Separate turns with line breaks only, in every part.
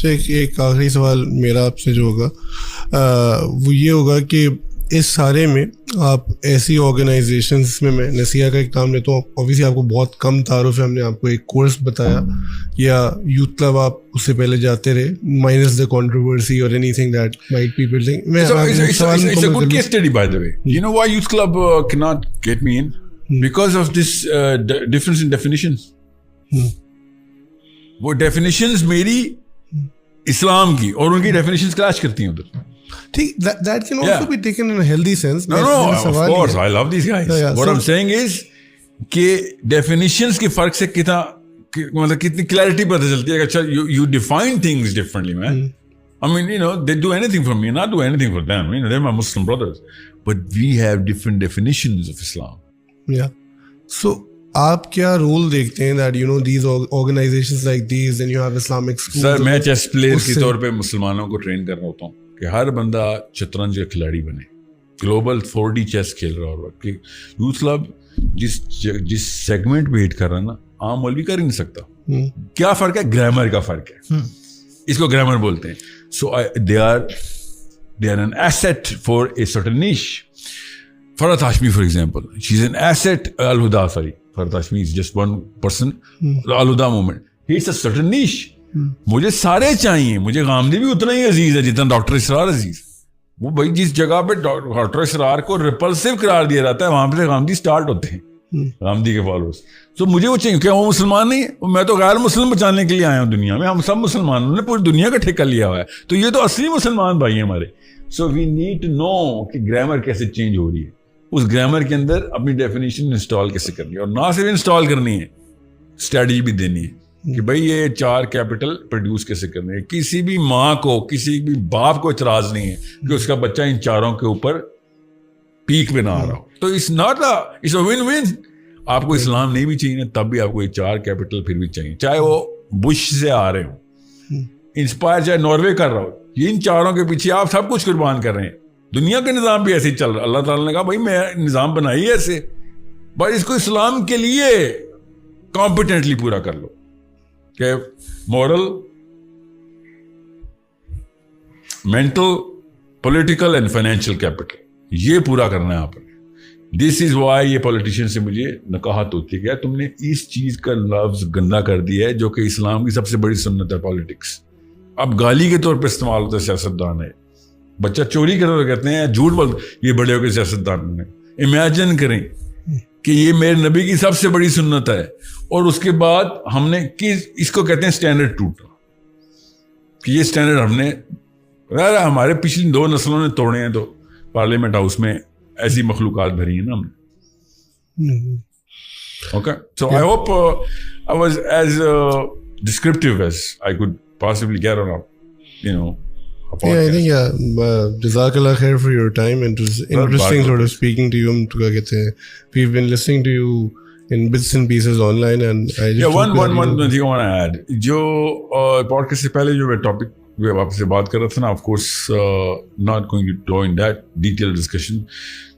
شیخ ایک آخری سوال میرا آپ سے جو ہوگا وہ یہ ہوگا کہ اس سارے میں آپ ایسی آرگنائزیشنس میں نسیہ کا ایک نام لیتا ہوں, اوبیسلی آپ کو بہت کم تعارف ہے, ہم نے آپ کو ایک کورس بتایا یا یوتھ کلب آپ اس سے پہلے جاتے رہے, مائنس دا کنٹروورسی اور any thing that might people think.
It's a good case study, by the way. You know why youth club cannot get me in? Because of this difference in definitions. وہ definitions میری اسلام کی اور ان کی definitions clash کرتی ہیں ادھر.
That can also be taken in a healthy sense.
No, of course, I love these guys. What I'm saying is کہ definitions کے فرق سے مطلب کتنی clarity پتہ چلتی ہے کہ اچھا you define things differently, man. I mean, you know, they do anything for me and I do anything for them. You know, they're my Muslim brothers. But we have different definitions of Islam.
Yeah. So آپ کیا role دیکھتے ہیں that you know these organizations like these and you have Islamic schools.
سر میں chess player کے طور پہ مسلمانوں کو ٹرین کر رہا ہوتا ہوں کہ ہر بندہ شطرنج کا کھلاڑی بنے, گلوبل 4D چیس کھیل رہا ہوگا. کہ یوتھ کلب جس سیگمنٹ پہ ہٹ کر رہا ہے نا, عام مولوی کر ہی نہیں سکتا. کیا فرق ہے؟ گرامر کا فرق ہے, اس کو گرامر بولتے ہیں. سو they are an asset for a certain niche. Farhat Hashmi, for example, she's an asset. Al-Huda, sorry, Farhat Hashmi is just one person. The Al-Huda movement. It's a certain niche. مجھے سارے چاہیے, مجھے غامدی بھی اتنا ہی عزیز ہے جتنا ڈاکٹر اسرار عزیز. وہ بھائی جس جگہ پہ ڈاکٹر اسرار کو ریپلسو قرار دیا جاتا ہے وہاں پہ غامدی سٹارٹ ہوتے ہیں, غامدی کے فالوورز. تو مجھے وہ چاہیے. کیا وہ مسلمان نہیں ہے؟ میں تو غیر مسلم بچانے کے لیے آیا ہوں دنیا میں. ہم سب مسلمانوں نے پوری دنیا کا ٹھیکہ لیا ہوا ہے, تو یہ تو اصلی مسلمان بھائی ہیں ہمارے. سو وی نیڈ ٹو نو کہ گرامر کیسے چینج ہو رہی ہے, اس گرامر کے اندر اپنی ڈیفینیشن انسٹال کیسے کرنی ہے, اور نہ صرف انسٹال کرنی ہے, اسٹریٹجی بھی دینی ہے کہ بھائی یہ 4 کیپٹل پروڈیوس کیسے کرنے ہیں. کسی بھی ماں کو, کسی بھی باپ کو اعتراض نہیں ہے کہ اس کا بچہ ان 4 کے اوپر پیک پہ نہ آ رہا ہو. تو اٹس اے ون ون. آپ کو اسلام نہیں بھی چاہیے تب بھی آپ کو یہ 4 کیپٹل پھر بھی چاہیے, چاہے وہ بش سے آ رہے ہوں, انسپائر چاہے ناروے کر رہا ہو. یہ ان 4 کے پیچھے آپ سب کچھ قربان کر رہے ہیں. دنیا کا نظام بھی ایسے ہی چل رہا ہے. اللہ تعالیٰ نے کہا بھائی میں نظام بنائی ایسے, بس اس کو اسلام کے لیے کمپیٹنٹلی پورا کر لو. کہ moral, mental, political and financial capital یہ پورا کرنا ہے آپ نے. دس از وائی یہ پولیٹیشین سے مجھے نکاہت ہوتی ہے کہ تم نے اس چیز کا لفظ گندا کر دیا ہے جو کہ اسلام کی سب سے بڑی سنت ہے, پالیٹکس. اب گالی کے طور پہ استعمال ہوتا ہے سیاستدان ہے. بچہ چوری کر رہے کہتے ہیں, جھوٹ بول, یہ بڑے ہو کے سیاستدان نے. امیجن کریں کہ یہ میرے نبی کی سب سے بڑی سنت ہے اور اس کے بعد ہم نے اس کو کہتے ہیں اسٹینڈرڈ ٹوٹا, کہ یہ اسٹینڈرڈ ہم نے ہمارے پچھلی 2 نسلوں نے توڑے ہیں. تو پارلیمنٹ ہاؤس میں ایسی مخلوقات بھری ہیں نا ہم نے. Okay, so I hope I was as descriptive as I could possibly get on a, you know, a podcast.
Yeah, I think Jazakallah khair for your time, and it was interesting sort of speaking to you. We've been listening to you in bits and pieces online, and I just
one thing I want to add. جو podcast سے پہلے جو میں topic آپ سے بات کر رہا تھا نا, of course not going to go in that detailed discussion.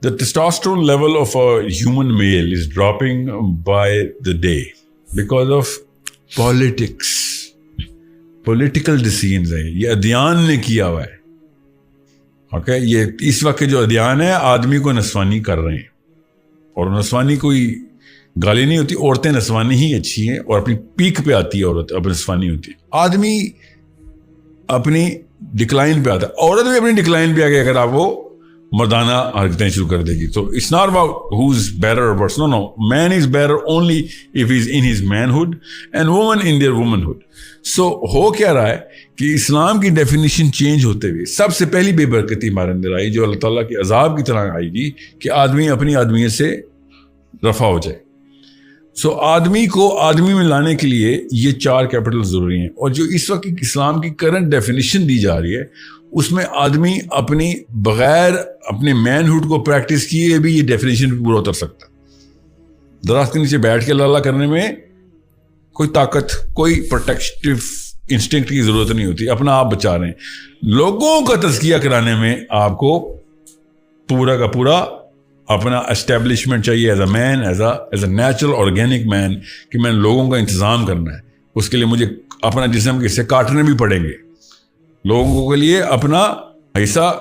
The testosterone level of a human male is dropping by the day because of politics. Political decisions ہیں, یہ ادیان نے کیا ہوا ہے. اوکے, یہ اس وقت جو ادیان ہے آدمی کو نسوانی کر رہے ہیں, اور نسوانی کوئی گالی نہیں ہوتی, عورتیں نسوانی ہی اچھی ہیں اور اپنی پیک پہ آتی ہے عورت, اب نسوانی ہوتی ہے. آدمی اپنی ڈکلائن پہ آتا ہے, عورت بھی اپنی ڈکلائن پہ آ گئی اگر آپ وہ مردانہ حرکتیں شروع کر دے گی. تو it's not about who is better or worse, no no, man is better only if he is in his manhood and woman in their womanhood. So ہو کیا رہا ہے کہ اسلام کی ڈیفینیشن چینج ہوتے ہوئے سب سے پہلی بے برکتی ہمارے اندر آئی جو اللہ تعالیٰ کے عذاب کی طرح آئی گی کہ آدمی اپنی آدمیت سے رفع ہو جائے. سو آدمی کو آدمی میں لانے کے لیے یہ 4 کیپٹل ضروری ہیں, اور جو اس وقت اسلام کی کرنٹ ڈیفینیشن دی جا رہی ہے اس میں آدمی اپنی بغیر اپنے مین ہوڈ کو پریکٹس کیے بھی یہ ڈیفینیشن پورا اتر سکتا ہے. درخت کے نیچے بیٹھ کے اللہ کرنے میں کوئی طاقت, کوئی پروٹیکٹیو انسٹنکٹ کی ضرورت نہیں ہوتی, اپنا آپ بچا رہے ہیں. لوگوں کا تزکیہ کرانے میں آپ کو پورا کا پورا اپنا اسٹیبلشمنٹ چاہیے as a man, as a natural organic man, کہ میں لوگوں کا انتظام کرنا ہے. اس کے لیے مجھے اپنا جسم کے حصے کاٹنے بھی پڑیں گے, لوگوں کے لیے اپنا حصہ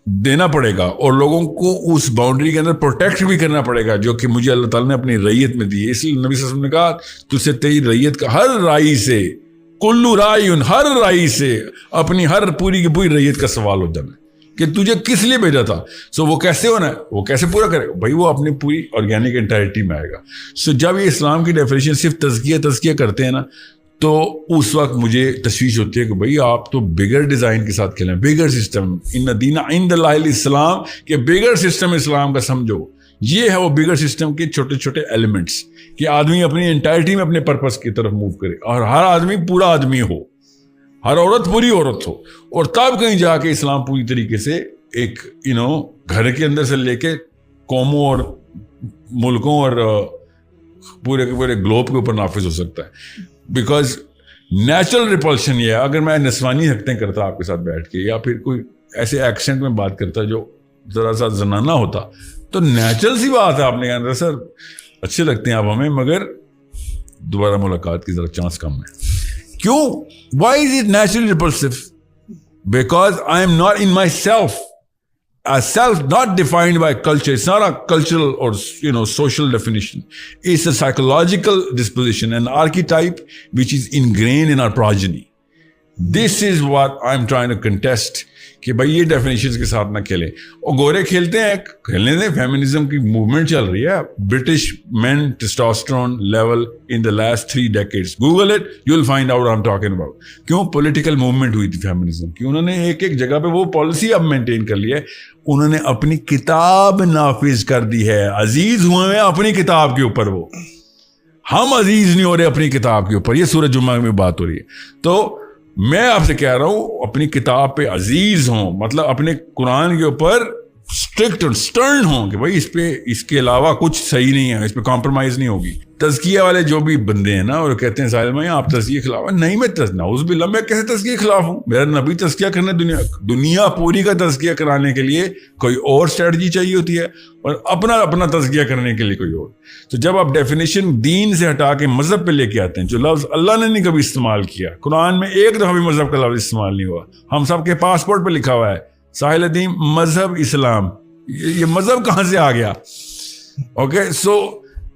دینا پڑے گا, اور لوگوں کو اس باؤنڈری کے اندر پروٹیکٹ بھی کرنا پڑے گا جو کہ مجھے اللہ تعالیٰ نے اپنی ریت میں دی ہے. اس لیے نبی صلی اللہ علیہ وسلم نے کہا تجھ سے تیری ریت کا ہر رائی سے, کلو رائن, ہر رائی سے اپنی ہر پوری کی پوری ریت کا سوال ہوتا ہے کہ تجھے کس لیے بھیجا تھا. سو وہ کیسے ہونا ہے, وہ کیسے پورا کرے گا بھائی, وہ اپنی پوری آرگینک انٹائرٹی میں آئے گا. سو جب یہ اسلام کی ڈیفینیشن صرف تزکیہ کرتے ہیں نا, تو اس وقت مجھے تشویش ہوتی ہے کہ بھئی آپ تو بگر ڈیزائن کے ساتھ کھیلیں, بگر سسٹم, ان دین عند اللہ الاسلام, کہ بگر سسٹم اسلام کا سمجھو. یہ ہے وہ بگر سسٹم کے چھوٹے چھوٹے ایلیمنٹس کہ آدمی اپنی انٹائرٹی میں اپنے پرپس کی طرف موو کرے, اور ہر آدمی پورا آدمی ہو, ہر عورت پوری عورت ہو, اور تب کہیں جا کے اسلام پوری طریقے سے ایک گھر کے اندر سے لے کے قوموں اور ملکوں اور پورے کے پورے گلوب کے اوپر نافذ ہو سکتا ہے. بیکاز نیچرل ریپلشن یہ ہے, اگر میں نسوانی حرکتیں کرتا آپ کے ساتھ بیٹھ کے, یا پھر کوئی ایسے ایکسنٹ میں بات کرتا جو ذرا سا زنانہ ہوتا, تو نیچرل سی بات ہے آپ نے کہا سر اچھے لگتے ہیں آپ ہمیں, مگر دوبارہ ملاقات کی ذرا چانس کم ہے. کیوں؟ Why is it naturally repulsive? Because I am not in myself. A self not defined by culture. It's not a cultural or social definition. It's a psychological disposition, an archetype which is ingrained in our progeny. This is what I'm trying to contest. کہ بھائی یہ definitions کے ساتھ نہ کھیلیں. اور گورے کھیلتے ہیں, کھیلنے دیں, فیمنزم کی موومنٹ چل رہی ہے. British men testosterone level in the last 3 decades. Google it, you will find out I am talking about. کیوں؟ پولیٹیکل موومنٹ ہوئی تھی فیمنزم کی, انہوں نے ایک جگہ پہ وہ پالیسی اب مینٹین کر لی ہے, انہوں نے اپنی کتاب نافذ کر دی ہے. عزیز ہوئے ہیں اپنی کتاب کے اوپر, وہ ہم عزیز نہیں ہو رہے اپنی کتاب کے اوپر. یہ سورہ جمعہ میں بات ہو رہی ہے. تو میں آپ سے کہہ رہا ہوں اپنی کتاب پہ عزیز ہوں, مطلب اپنے قرآن کے اوپر اسٹرکٹ اور سٹرن ہوں کہ بھائی اس کے علاوہ کچھ صحیح نہیں ہے, اس پہ کمپرومائز نہیں ہوگی. تزکیہ والے جو بھی بندے ہیں نا, اور کہتے ہیں ساحل میں آپ تزکیہ کے خلاف نہیں, میں نعوذ باللہ میں کیسے تزکیہ کے خلاف ہوں؟ میرا نبی تزکیہ کرنے دنیا پوری کا تزکیہ کرانے کے لیے کوئی اور اسٹریٹجی چاہیے ہوتی ہے, اور اپنا تزکیہ کرنے کے لیے کوئی اور. تو جب آپ ڈیفینیشن دین سے ہٹا کے مذہب پہ لے کے آتے ہیں, جو لفظ اللہ نے نہیں کبھی استعمال کیا, قرآن میں ایک دفعہ بھی مذہب کا لفظ استعمال نہیں ہوا, ہم سب کے پاسپورٹ پہ لکھا ہوا ہے ساحل ادیم مذہب اسلام. یہ مذہب کہاں سے آ گیا؟ اوکے, سو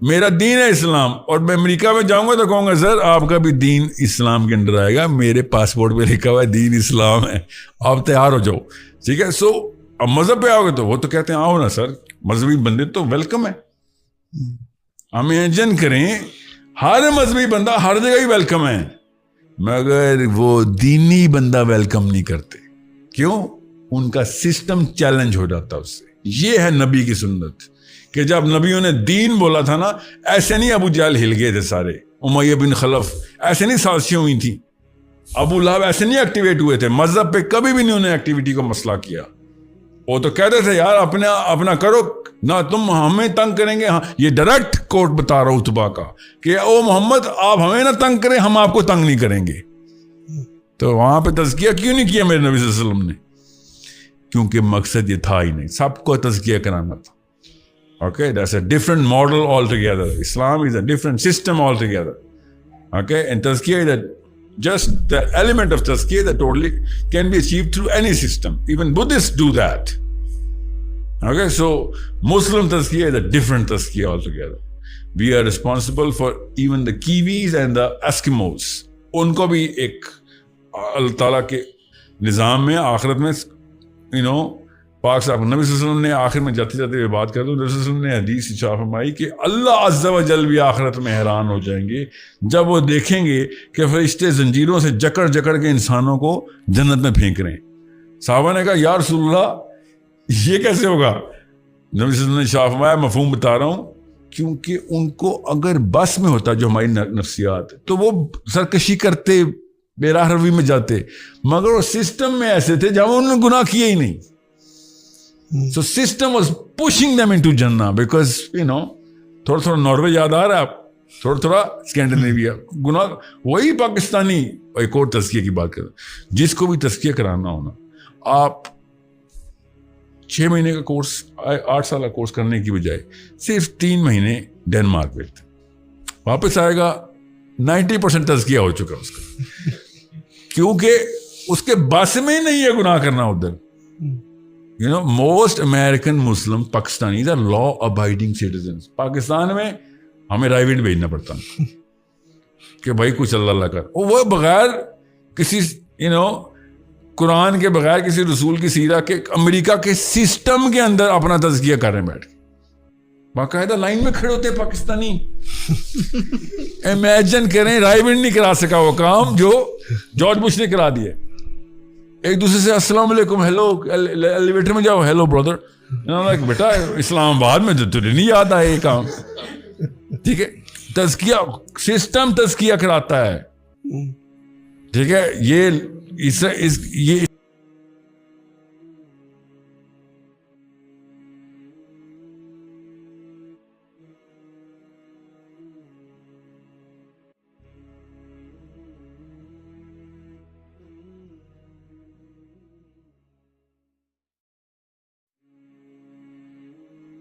میرا دین ہے اسلام, اور میں امریکہ میں جاؤں گا تو کہوں گا سر آپ کا بھی دین اسلام کے اندر آئے گا, میرے پاسپورٹ پہ لکھا ہوا ہے دین اسلام ہے, آپ تیار ہو جاؤ. ٹھیک ہے, سو اب مذہب پہ آؤ گے تو وہ تو کہتے ہیں آؤ نا سر, مذہبی بندے تو ویلکم ہے. ہم امیجن کریں ہر مذہبی بندہ ہر جگہ ہی ویلکم ہے, مگر وہ دینی بندہ ویلکم نہیں کرتے. کیوں؟ ان کا سسٹم چیلنج ہو جاتا اس سے. یہ ہے نبی کی سنت کہ جب نبیوں نے دین بولا تھا نا, ایسے نہیں ابو جہل ہل گئے تھے سارے, امیہ بن خلف ایسے نہیں سازشیں ہوئی تھیں, ابو لہب ایسے نہیں ایکٹیویٹ ہوئے تھے. مذہب پہ کبھی بھی نہیں انہوں نے ایکٹیویٹی کو مسئلہ کیا. وہ تو کہتے تھے یار اپنا کرو نہ, تم ہمیں تنگ کریں گے. ہاں, یہ ڈائریکٹ کوٹ بتا رہا ہوں اتبا کا کہ او محمد آپ ہمیں نہ تنگ کریں, ہم آپ کو تنگ نہیں کریں گے. تو وہاں پہ تزکیہ کیوں نہیں کیا میرے نبی صلی اللہ علیہ وسلم نے؟ کیونکہ مقصد یہ تھا ہی نہیں, سب کو تزکیہ کرانا تھا. Okay, that's a different model altogether. Islam is a different system altogether. Okay, and tazkiyah is just the element of tazkiyah that totally can be achieved through any system. Even Buddhists do that. Okay, so Muslim tazkiyah is a different tazkiyah altogether. We are responsible for even the Kiwis and the Eskimos. Unko bhi ek Allah Ta'ala ke nizam mein, akhirat mein, پاک صاحب نبی صلی اللہ علیہ وسلم نے آخر میں جاتے جاتے ہوئے بات کر دوں, نبی صلی اللہ علیہ وسلم نے حدیث ارشاد فرمائی کہ اللہ عز و جل بھی آخرت میں حیران ہو جائیں گے جب وہ دیکھیں گے کہ فرشتے زنجیروں سے جکڑ کے انسانوں کو جنت میں پھینک رہے ہیں. صحابہ نے کہا یا رسول اللہ یہ کیسے ہوگا؟ نبی صلی اللہ علیہ وسلم نے ارشاد فرمایا مفہوم بتا رہا ہوں, کیونکہ ان کو اگر بس میں ہوتا جو ہماری نفسیات تو وہ سرکشی کرتے, بے راہ روی میں جاتے, مگر وہ سسٹم میں ایسے تھے جہاں انہوں نے گناہ کیے ہی نہیں. So system was pushing them into Jannah because تھوڑا ناروے یاد آ رہا ہے آپ, تھوڑا اسکینڈینیویا گناہ. وہی پاکستانی ایک اور تزکیہ کی بات کریں, جس کو بھی تزکیہ کرانا ہونا, آپ 6 مہینے کا کورس 8 سال کا کورس کرنے کی بجائے صرف 3 مہینے ڈینمارک میں, واپس آئے گا 90% تزکیہ ہو چکا اس کا, کیونکہ اس کے بس میں ہی نہیں ہے گناہ کرنا ادھر. You know, most American Muslim Pakistanis are law-abiding citizens. Pakistan میں ہمیں رائیوٹ بھیجنا پڑتا کہ بھائی کچھ اللہ کر, وہ بغیر کسی قرآن کے بغیر کسی رسول کی سیرت کے امریکہ کے سسٹم کے اندر اپنا تزکیہ کر رہے ہیں بیٹھ کے, باقاعدہ لائن میں کھڑے ہوتے ہیں پاکستانی. امیجن کریں رائیوٹ نہیں کرا سکا وہ کام جو جارج بش نے کرا دیا. ایک دوسرے سے السلام علیکم, ہیلو, ایلیویٹر میں جاؤ, ہیلو بردر. بیٹا اسلام آباد میں تو تجھے نہیں یاد آیا یہ کام, ٹھیک ہے. تزکیہ سسٹم تزکیہ کراتا ہے, ٹھیک ہے. یہ